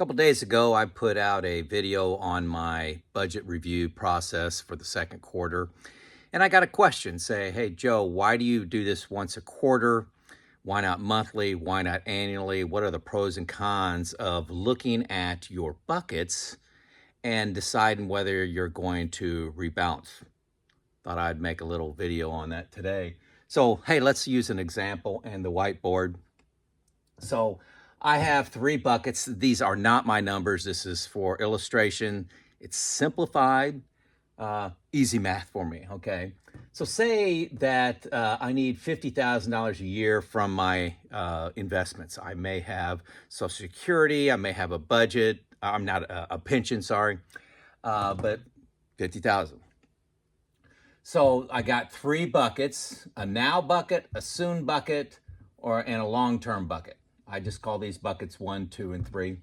couple days ago, I put out a video on my budget review process for the second quarter. And I got a question say, hey, Joe, why do you do this once a quarter? Why not monthly? Why not annually? What are the pros and cons of looking at your buckets and deciding whether you're going to rebalance? Thought I'd make a little video on that today. So, hey, let's use an example and the whiteboard. So I have three buckets. These are not my numbers. This is for illustration. It's simplified, easy math for me, okay? So say that I need $50,000 a year from my investments. I may have Social Security. I may have a budget. I'm not a pension, sorry, but 50,000. So I got three buckets, a now bucket, a soon bucket, and a long-term bucket. I just call these buckets 1, 2, and 3.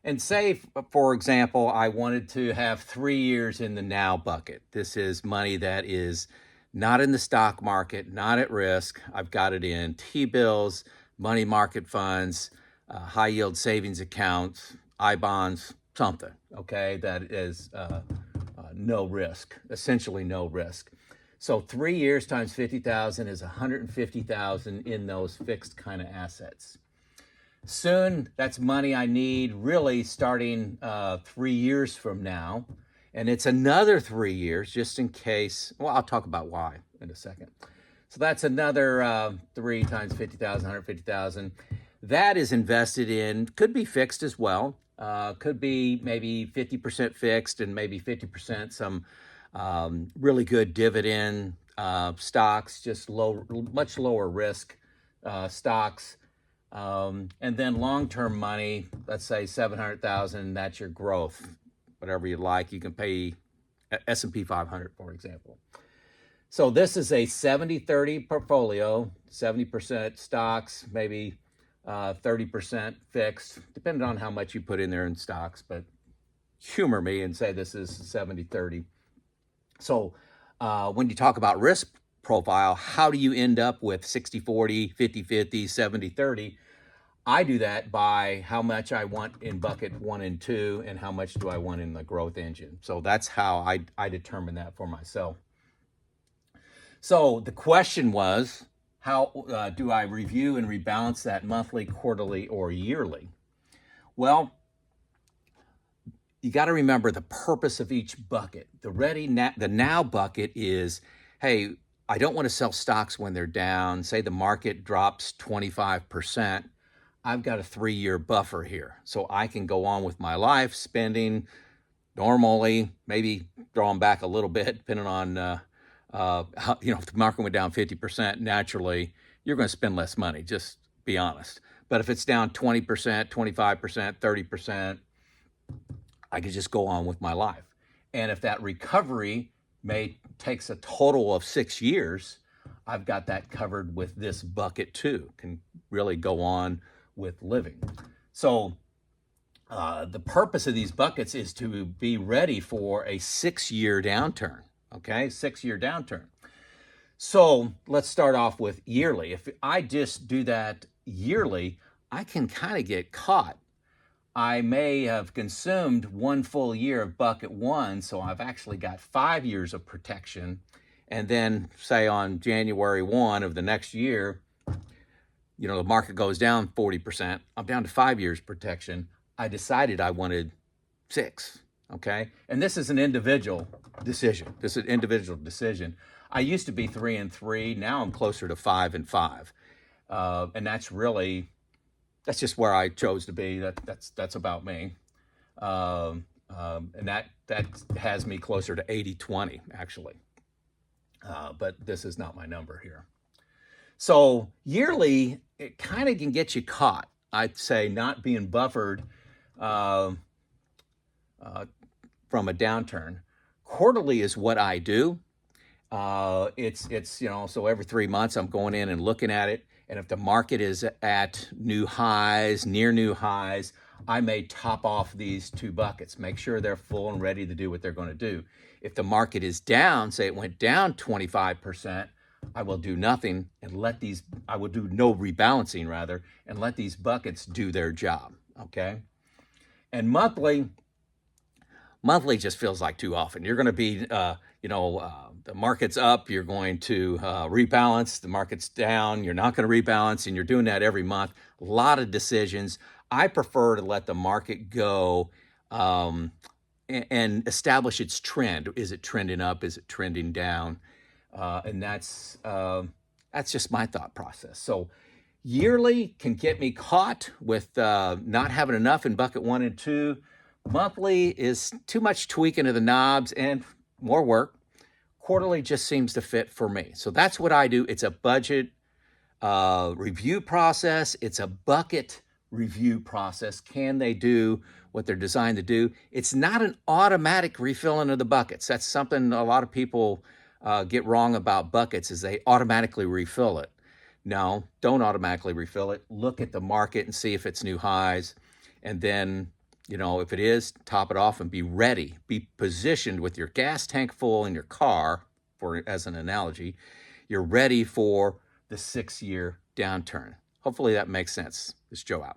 And say, for example, I wanted to have 3 years in the now bucket. This is money that is not in the stock market, not at risk. I've got it in T-bills, money market funds, high yield savings accounts, I-bonds, something, okay, that is no risk, essentially no risk. So 3 years times 50,000 is 150,000 in those fixed kind of assets. Soon, that's money I need really starting 3 years from now. And it's another 3 years just in case. Well, I'll talk about why in a second. So that's another 3 times 50,000, 150,000. That is invested in, could be fixed as well. Could be maybe 50% fixed and maybe 50% some really good dividend stocks, just much lower risk stocks. And then long-term money, let's say 700,000, that's your growth, whatever you like. You can pay S&P 500, for example. So this is a 70-30 portfolio, 70% stocks, maybe 30% fixed, depending on how much you put in there in stocks, but humor me and say this is 70-30. So when you talk about risk profile, how do you end up with 60-40, 50-50, 70-30? I do that by how much I want in bucket 1 and 2 and how much do I want in the growth engine. So that's how I determine that for myself. So the question was, how do I review and rebalance that monthly, quarterly, or yearly? Well, you got to remember the purpose of each bucket. The now bucket is, hey, I don't want to sell stocks when they're down. Say the market drops 25%. I've got a 3-year buffer here. So I can go on with my life, spending normally, maybe drawing back a little bit, depending on, if the market went down 50%, naturally, you're going to spend less money, just be honest. But if it's down 20%, 25%, 30%, I could just go on with my life. And if that recovery takes a total of 6 years, I've got that covered with this bucket too. Can really go on with living. So the purpose of these buckets is to be ready for a 6-year downturn. Okay, 6-year downturn. So let's start off with yearly. If I just do that yearly, I can kind of get caught. I may have consumed 1 full year of bucket 1, so I've actually got 5 years of protection. And then say on January 1 of the next year, the market goes down 40%. I'm down to 5 years protection. I decided I wanted 6, okay? And this is an individual decision. I used to be 3 and 3. Now I'm closer to 5 and 5. And that's just where I chose to be. That's about me. And that has me closer to 80-20, actually. But this is not my number here. So yearly, it kind of can get you caught. I'd say not being buffered from a downturn. Quarterly is what I do. It's so every 3 months I'm going in and looking at it. And if the market is at new highs, near new highs, I may top off these 2 buckets, make sure they're full and ready to do what they're going to do. If the market is down, say it went down 25%, I will do nothing and I will do no rebalancing rather, and let these buckets do their job, okay? And monthly just feels like too often. You're going to be, the market's up, you're going to rebalance, the market's down, you're not going to rebalance, and you're doing that every month. A lot of decisions. I prefer to let the market go and establish its trend. Is it trending up? Is it trending down? And that's just my thought process. So yearly can get me caught with not having enough in bucket 1 and 2. Monthly is too much tweaking of the knobs and more work. Quarterly just seems to fit for me. So that's what I do. It's a budget review process. It's a bucket review process. Can they do what they're designed to do? It's not an automatic refilling of the buckets. That's something a lot of people get wrong about buckets, is they automatically refill it. No, don't automatically refill it. Look at the market and see if it's new highs. And then, if it is, top it off and be ready. Be positioned with your gas tank full in your car, as an analogy. You're ready for the 6-year downturn. Hopefully that makes sense. This is Joe out.